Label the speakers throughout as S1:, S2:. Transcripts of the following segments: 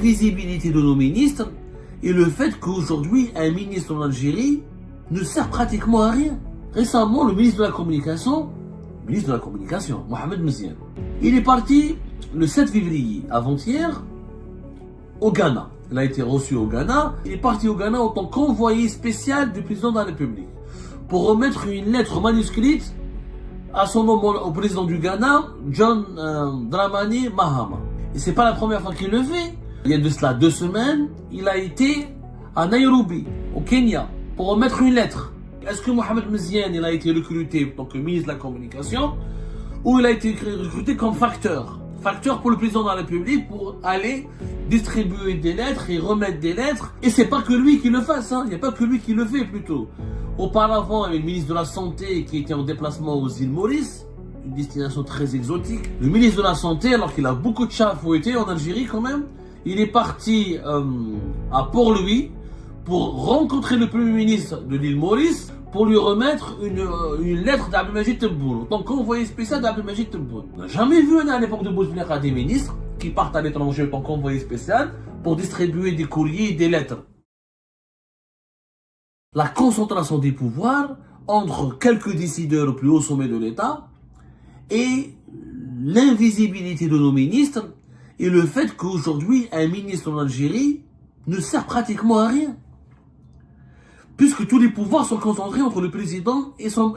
S1: l'invisibilité de nos ministres et le fait qu'aujourd'hui, un ministre en Algérie ne sert pratiquement à rien. Récemment, le ministre de la Communication, Mohamed Mziane, il est parti le 7 février, avant-hier, au Ghana. Il a été reçu au Ghana. Il est parti au Ghana en tant qu'envoyé spécial du président de la République pour remettre une lettre manuscrite à son homologue, au président du Ghana, John Dramani Mahama. Et c'est pas la première fois qu'il le fait. Il y a de cela 2 semaines, il a été à Nairobi, au Kenya, pour remettre une lettre. Est-ce que Mohamed Mziane, il a été recruté en tant que ministre de la Communication ou il a été recruté comme facteur pour le président de la République pour aller distribuer des lettres et remettre des lettres. Et c'est pas que lui qui le fasse, il n'y a pas que lui qui le fait plutôt. Auparavant, il y avait le ministre de la Santé qui était en déplacement aux îles Maurice, une destination très exotique. Le ministre de la Santé, alors qu'il a beaucoup de chats à fouetter en Algérie quand même, il est parti à Port-Louis pour rencontrer le premier ministre de l'île Maurice pour lui remettre une lettre d'Abdelmajid Tebboune, en tant qu'envoyé spécial d'Abdelmajid Tebboune. On n'a jamais vu à l'époque de Bouteflika des ministres qui partent à l'étranger en tant qu'envoyé spécial pour distribuer des courriers et des lettres. La concentration des pouvoirs entre quelques décideurs au plus haut sommet de l'État et l'invisibilité de nos ministres et le fait qu'aujourd'hui un ministre en Algérie ne sert pratiquement à rien. Puisque tous les pouvoirs sont concentrés entre le président et son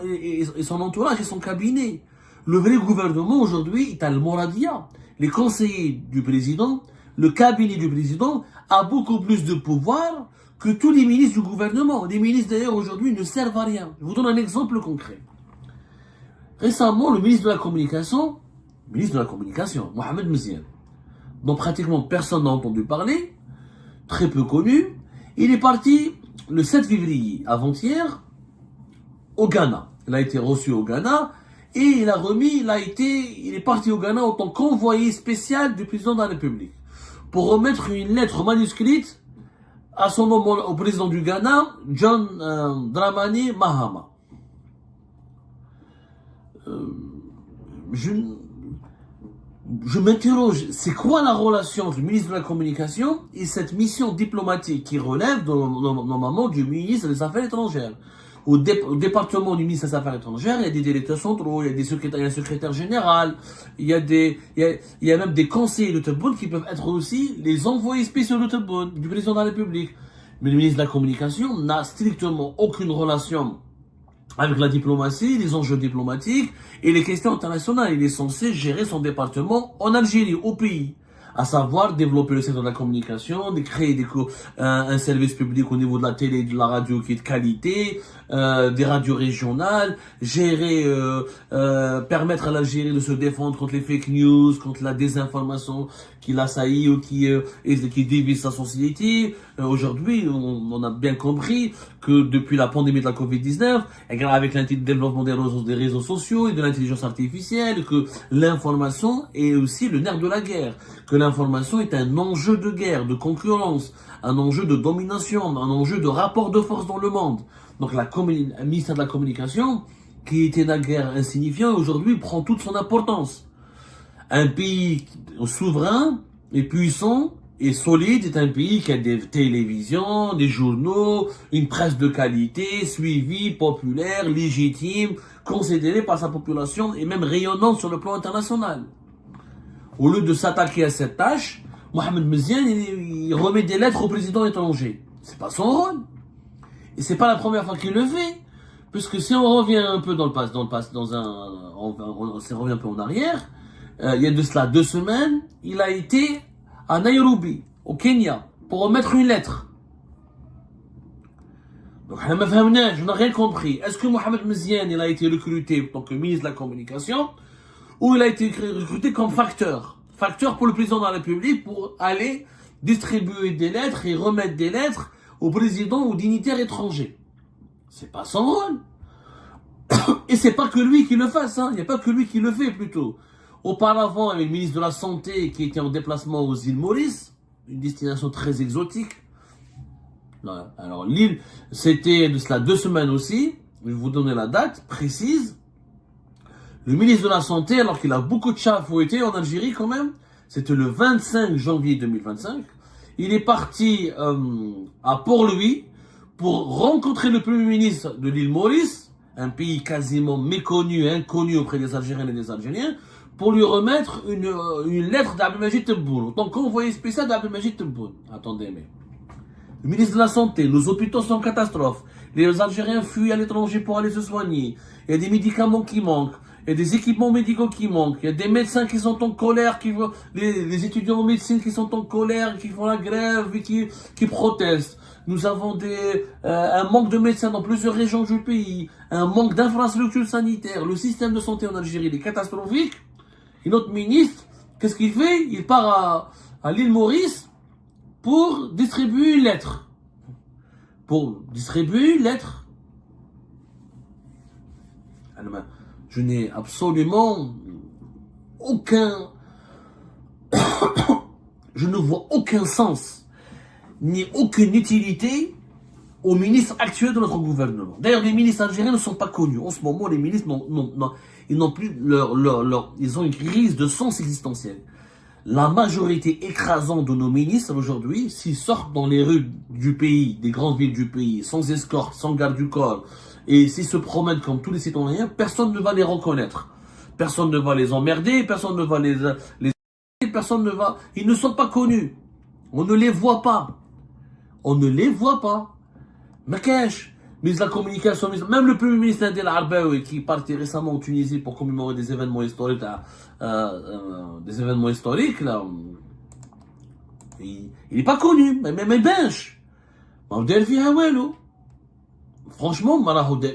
S1: entourage et son cabinet. Le vrai gouvernement aujourd'hui est al-Moradia. Les conseillers du président, le cabinet du président a beaucoup plus de pouvoir que tous les ministres du gouvernement. Les ministres d'ailleurs aujourd'hui ne servent à rien. Je vous donne un exemple concret. Récemment, le ministre de la Communication, Mohamed Mziane, dont pratiquement personne n'a entendu parler, très peu connu, il est parti le 7 février, avant-hier, au Ghana. Il a été reçu au Ghana et il est parti au Ghana en tant qu'envoyé spécial du président de la République pour remettre une lettre manuscrite à son homologue, au président du Ghana, John Dramani Mahama. Je m'interroge, c'est quoi la relation du ministre de la Communication et cette mission diplomatique qui relève normalement du ministre des Affaires étrangères? Au département du ministre des Affaires étrangères, il y a des directeurs centraux, il y a un secrétaire général, il y a même des conseillers de Tebboune qui peuvent être aussi les envoyés spéciaux de Tebboune, du président de la République. Mais le ministre de la Communication n'a strictement aucune relation avec la diplomatie, les enjeux diplomatiques et les questions internationales. Il est censé gérer son département en Algérie, au pays. À savoir développer le secteur de la communication, de créer un service public au niveau de la télé et de la radio qui est de qualité, des radios régionales, permettre à l'Algérie de se défendre contre les fake news, contre la désinformation qui l'assaillit ou qui divise sa société. Aujourd'hui, on a bien compris que depuis la pandémie de la Covid-19, avec le développement des réseaux sociaux et de l'intelligence artificielle, que l'information est aussi le nerf de la guerre, que l'information est un enjeu de guerre, de concurrence, un enjeu de domination, un enjeu de rapport de force dans le monde. Donc le ministère de la Communication, qui était naguère insignifiant, aujourd'hui prend toute son importance. Un pays souverain et puissant et solide est un pays qui a des télévisions, des journaux, une presse de qualité, suivie, populaire, légitime, considérée par sa population et même rayonnante sur le plan international. Au lieu de s'attaquer à cette tâche, Mohamed Mziane, il remet des lettres au président étranger. C'est pas son rôle. Et c'est pas la première fois qu'il le fait. Puisque si on revient un peu on revient un peu en arrière, il y a de cela 2 semaines, il a été à Nairobi, au Kenya, pour remettre une lettre. Donc, je n'ai rien compris. Est-ce que Mohamed Mziane, il a été recruté en tant que ministre de la Communication ou il a été recruté comme facteur pour le président de la République pour aller distribuer des lettres et remettre des lettres au président ou dignitaires étrangers? C'est pas son rôle. Et c'est pas que lui qui le fasse, il n'y a pas que lui qui le fait plutôt. Auparavant, il y avait le ministre de la Santé qui était en déplacement aux îles Maurice, une destination très exotique. Alors l'île, c'était de cela 2 semaines aussi, je vais vous donner la date précise. Le ministre de la Santé, alors qu'il a beaucoup de chats à fouetter en Algérie quand même, c'était le 25 janvier 2025, il est parti à Port-Louis pour rencontrer le Premier ministre de l'île Maurice, un pays quasiment méconnu, inconnu auprès des Algériens et des Algériens, pour lui remettre une lettre d'Abdelmajid Tebboune, donc envoyé spécial d'Abdelmajid Tebboune. Attendez, mais le ministre de la Santé, nos hôpitaux sont en catastrophe, les Algériens fuient à l'étranger pour aller se soigner, il y a des médicaments qui manquent, il y a des équipements médicaux qui manquent, il y a des médecins qui sont en colère, les étudiants en médecine qui sont en colère, qui font la grève et qui protestent. Nous avons un manque de médecins dans plusieurs régions du pays, un manque d'infrastructures sanitaires, le système de santé en Algérie est catastrophique. Et notre ministre, qu'est-ce qu'il fait? Il part à l'île Maurice pour distribuer une lettre. Je n'ai absolument aucun... je ne vois aucun sens, ni aucune utilité aux ministres actuels de notre gouvernement. D'ailleurs, les ministres algériens ne sont pas connus. En ce moment, les ministres ils n'ont plus ils ont une crise de sens existentiel. La majorité écrasante de nos ministres aujourd'hui, s'ils sortent dans les rues du pays, des grandes villes du pays, sans escorte, sans garde du corps, et s'ils se promènent comme tous les citoyens, personne ne va les reconnaître. Personne ne va les emmerder, personne ne va personne ne va... Ils ne sont pas connus. On ne les voit pas. Makash, ministre de la communication, même le premier ministre Adel Arbaoui qui est parti récemment en Tunisie pour commémorer des événements historiques, là, il n'est pas connu, mais bench. Franchement,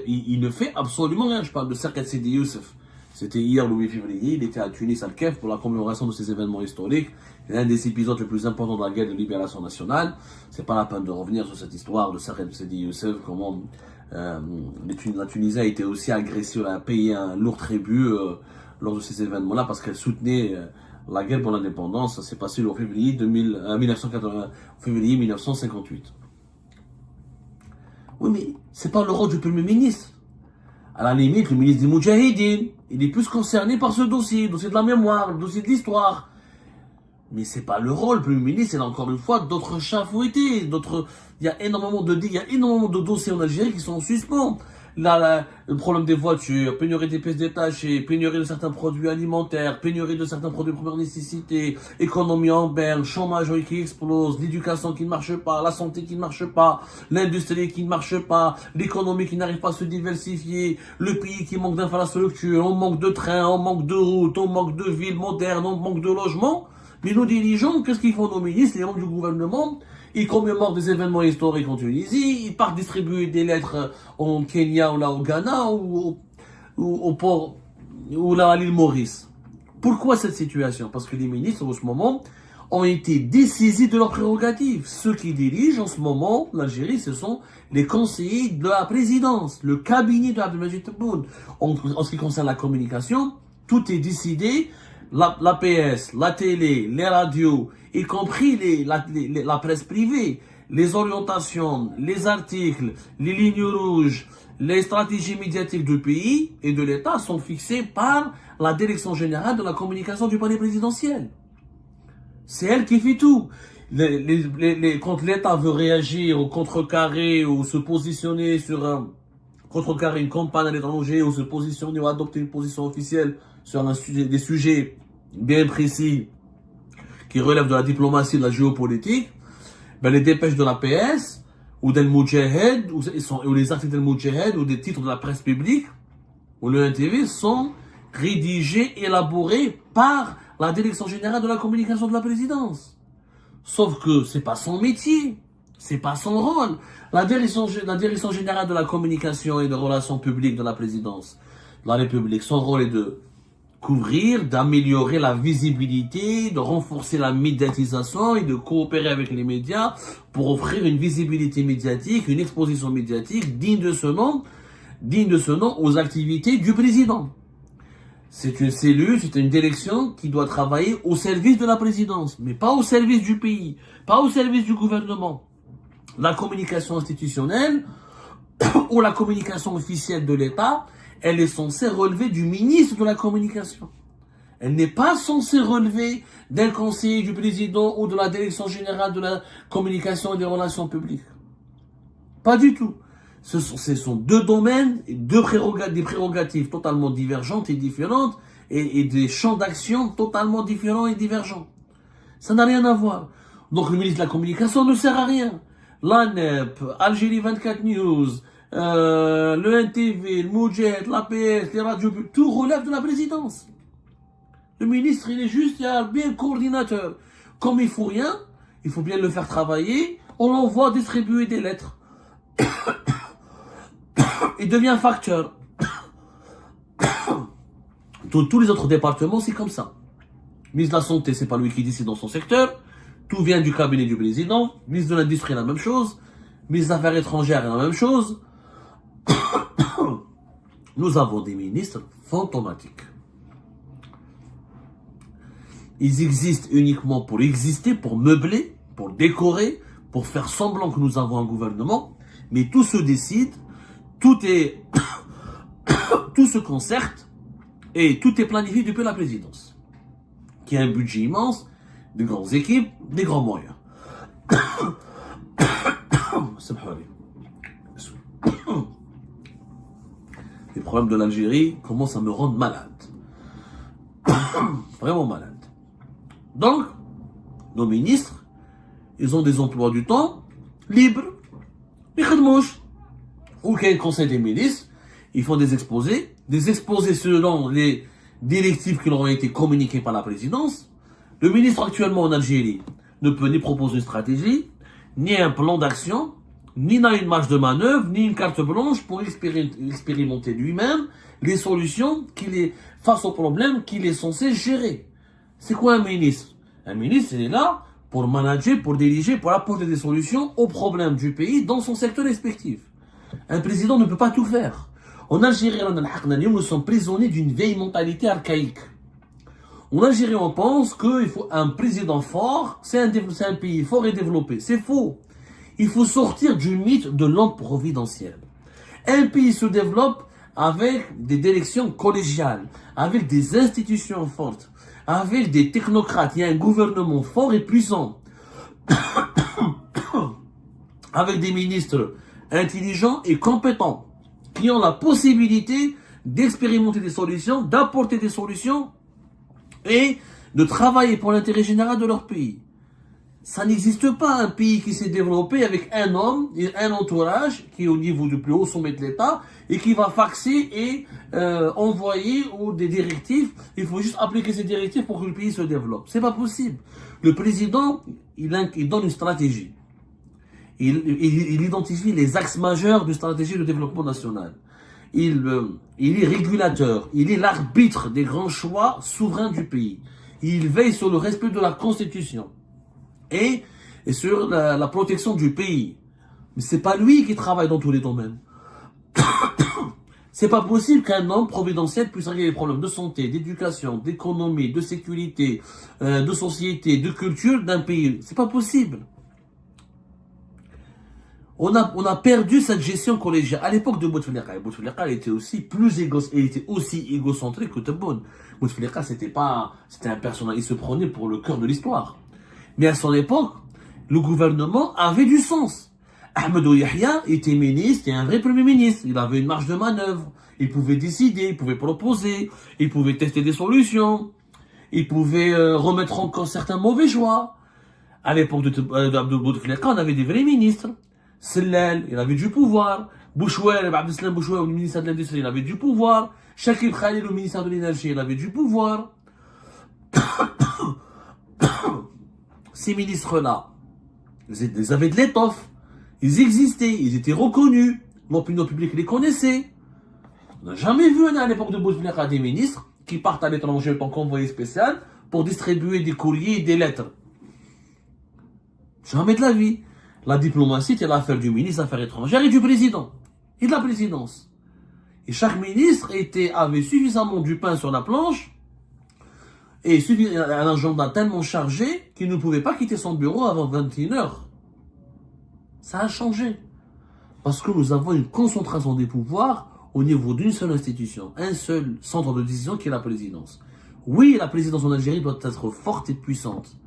S1: il ne fait absolument rien. Je parle de Serkat Sidi Youssef. C'était hier le 8 février, il était à Tunis, Al-Kef, pour la commémoration de ces événements historiques. C'est l'un des épisodes les plus importants de la guerre de libération nationale. C'est pas la peine de revenir sur cette histoire de Serkat Sidi Youssef, comment la Tunisie a été aussi agressée, a payé un lourd tribut lors de ces événements-là, parce qu'elle soutenait la guerre pour l'indépendance. Ça s'est passé le février 1958. Oui, mais c'est pas le rôle du Premier ministre. À la limite, le ministre des Moudjahidines, il est plus concerné par ce dossier, le dossier de la mémoire, le dossier de l'histoire. Mais c'est pas le rôle, le Premier ministre, c'est encore une fois d'autres chats fouettés, il y a énormément de dossiers en Algérie qui sont en suspens. Là, le problème des voitures, pénurie des pièces détachées, pénurie de certains produits alimentaires, pénurie de certains produits de première nécessité, économie en berne, chômage qui explose, l'éducation qui ne marche pas, la santé qui ne marche pas, l'industrie qui ne marche pas, l'économie qui n'arrive pas à se diversifier, le pays qui manque d'infrastructures, on manque de trains, on manque de routes, on manque de villes modernes, on manque de logements. Mais nos dirigeants, qu'est-ce qu'ils font, nos ministres, les membres du gouvernement? Ils commémorent des événements historiques en Tunisie, ils partent distribuer des lettres en Kenya ou là au Ghana ou au port ou là à l'île Maurice. Pourquoi cette situation? Parce que les ministres en ce moment ont été dessaisis de leurs prérogatives. Ceux qui dirigent en ce moment l'Algérie, ce sont les conseillers de la présidence, le cabinet de Abdelmajid Tebboune. En ce qui concerne la communication, tout est décidé. L'APS, la télé, les radios, y compris la presse privée, les orientations, les articles, les lignes rouges, les stratégies médiatiques du pays et de l'État sont fixées par la Direction générale de la communication du palais présidentiel. C'est elle qui fait tout. Quand l'État veut réagir ou contrecarrer ou se positionner sur contrecarrer une campagne à l'étranger ou se positionner ou adopter une position officielle sur des sujets bien précis qui relèvent de la diplomatie et de la géopolitique, les dépêches de la PS ou d'El Moudjahed ou les articles d'El Moudjahed ou des titres de la presse publique ou le NTV sont rédigés, élaborés par la Direction générale de la communication de la présidence. Sauf que c'est pas son métier, c'est pas son rôle. La direction générale de la communication et des relations publiques de la présidence de la République, son rôle est de couvrir, d'améliorer la visibilité, de renforcer la médiatisation et de coopérer avec les médias pour offrir une visibilité médiatique, une exposition médiatique digne de ce nom aux activités du président. C'est une cellule, c'est une direction qui doit travailler au service de la présidence, mais pas au service du pays, pas au service du gouvernement. La communication institutionnelle ou la communication officielle de l'État, elle est censée relever du ministre de la communication. Elle n'est pas censée relever d'un conseiller du président ou de la direction générale de la communication et des relations publiques. Pas du tout. Ce sont deux domaines, des prérogatives totalement divergentes et différentes, et des champs d'action totalement différents et divergents. Ça n'a rien à voir. Donc le ministre de la Communication ne sert à rien. L'ANEP, Algérie 24 News, le NTV, le Moudjet, l'APS, les radios, tout relève de la présidence. Le ministre, il est juste, il y a bien coordinateur. Comme il faut rien, il faut bien le faire travailler, on l'envoie distribuer des lettres. Il devient facteur. Tous les autres départements, c'est comme ça. Ministre de la Santé, c'est pas lui qui décide dans son secteur. Tout vient du cabinet du président. Ministre de l'Industrie, la même chose. Ministre des Affaires étrangères, la même chose. Nous avons des ministres fantomatiques. Ils existent uniquement pour exister, pour meubler, pour décorer, pour faire semblant que nous avons un gouvernement. Mais tout se décide, tout se concerte et tout est planifié depuis la présidence. Qui a un budget immense, de grandes équipes, des grands moyens. Les problèmes de l'Algérie commencent à me rendre malade. Vraiment malade. Donc, nos ministres, ils ont des emplois du temps libres. Les khadmouches. Ou qu'il y ait un conseil des ministres, ils font des exposés selon les directives qui leur ont été communiquées par la présidence. Le ministre actuellement en Algérie ne peut ni proposer une stratégie, ni un plan d'action, ni n'a une marge de manœuvre, ni une carte blanche pour expérimenter lui-même les solutions face aux problèmes qu'il est censé gérer. C'est quoi un ministre? Un ministre, il est là pour manager, pour diriger, pour apporter des solutions aux problèmes du pays dans son secteur respectif. Un président ne peut pas tout faire. En Algérie, nous sommes prisonniers d'une vieille mentalité archaïque. En Algérie, on pense qu'il faut un président fort, c'est un pays fort et développé. C'est faux. Il faut sortir du mythe de l'homme providentiel. Un pays se développe avec des élections collégiales, avec des institutions fortes, avec des technocrates. Il y a un gouvernement fort et puissant, avec des ministres intelligents et compétents, qui ont la possibilité d'expérimenter des solutions, d'apporter des solutions et de travailler pour l'intérêt général de leur pays. Ça n'existe pas un pays qui s'est développé avec un homme et un entourage qui est au niveau du plus haut sommet de l'État et qui va faxer et envoyer des directives. Il faut juste appliquer ces directives pour que le pays se développe. C'est pas possible. Le président, il donne une stratégie. Il identifie les axes majeurs de stratégie de développement national. Il est régulateur, il est l'arbitre des grands choix souverains du pays. Il veille sur le respect de la Constitution et sur la protection du pays. Mais c'est pas lui qui travaille dans tous les domaines. C'est pas possible qu'un homme providentiel puisse régler les problèmes de santé, d'éducation, d'économie, de sécurité, de société, de culture d'un pays. C'est pas possible. On a perdu cette gestion collégiale. À l'époque de Bouteflika, il était aussi égocentrique que Tebboune. Bouteflika, c'était un personnage, il se prenait pour le cœur de l'histoire. Mais à son époque, le gouvernement avait du sens. Ahmadou Yahya était ministre et un vrai premier ministre. Il avait une marge de manœuvre. Il pouvait décider, il pouvait proposer, il pouvait tester des solutions, il pouvait remettre en cause certains mauvais choix. À l'époque d'Abdou Bouteflika, on avait des vrais ministres. Sellel, il avait du pouvoir. Bouchouel, Abdeslam Bouchouel, le ministère de l'Industrie, il avait du pouvoir. Shakil Khalil, le ministère de l'Énergie, il avait du pouvoir. Ces ministres-là, ils avaient de l'étoffe. Ils existaient, ils étaient reconnus. L'opinion publique les connaissait. On n'a jamais vu à l'époque de Bouteflika des ministres qui partent à l'étranger en tant qu'envoyé spécial pour distribuer des courriers et des lettres. Jamais de la vie. La diplomatie, c'est l'affaire du ministre des Affaires étrangères et du président. Et de la présidence. Et chaque ministre avait suffisamment du pain sur la planche et un agenda tellement chargé qu'il ne pouvait pas quitter son bureau avant 21h. Ça a changé. Parce que nous avons une concentration des pouvoirs au niveau d'une seule institution, un seul centre de décision qui est la présidence. Oui, la présidence en Algérie doit être forte et puissante.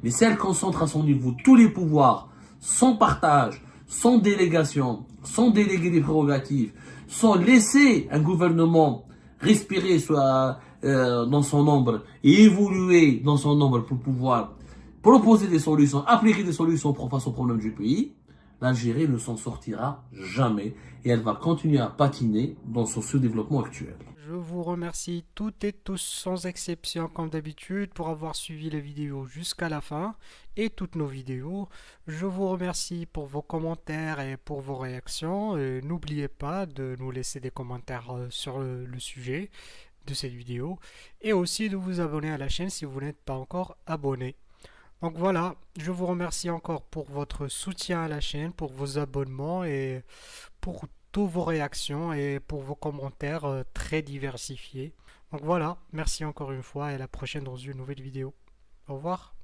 S1: Mais si elle concentre à son niveau tous les pouvoirs, sans partage, sans délégation, sans déléguer des prérogatives, sans laisser un gouvernement respirer dans son ombre et évoluer dans son ombre pour pouvoir proposer des solutions, appliquer des solutions face aux problèmes du pays, l'Algérie ne s'en sortira jamais et elle va continuer à patiner dans son sous-développement actuel.
S2: Je vous remercie toutes et tous sans exception comme d'habitude pour avoir suivi la vidéo jusqu'à la fin et toutes nos vidéos. Je vous remercie pour vos commentaires et pour vos réactions. N'oubliez pas de nous laisser des commentaires sur le sujet de cette vidéo et aussi de vous abonner à la chaîne si vous n'êtes pas encore abonné. Donc voilà, je vous remercie encore pour votre soutien à la chaîne, pour vos abonnements et pour toutes vos réactions et pour vos commentaires très diversifiés. Donc voilà, merci encore une fois et à la prochaine dans une nouvelle vidéo. Au revoir.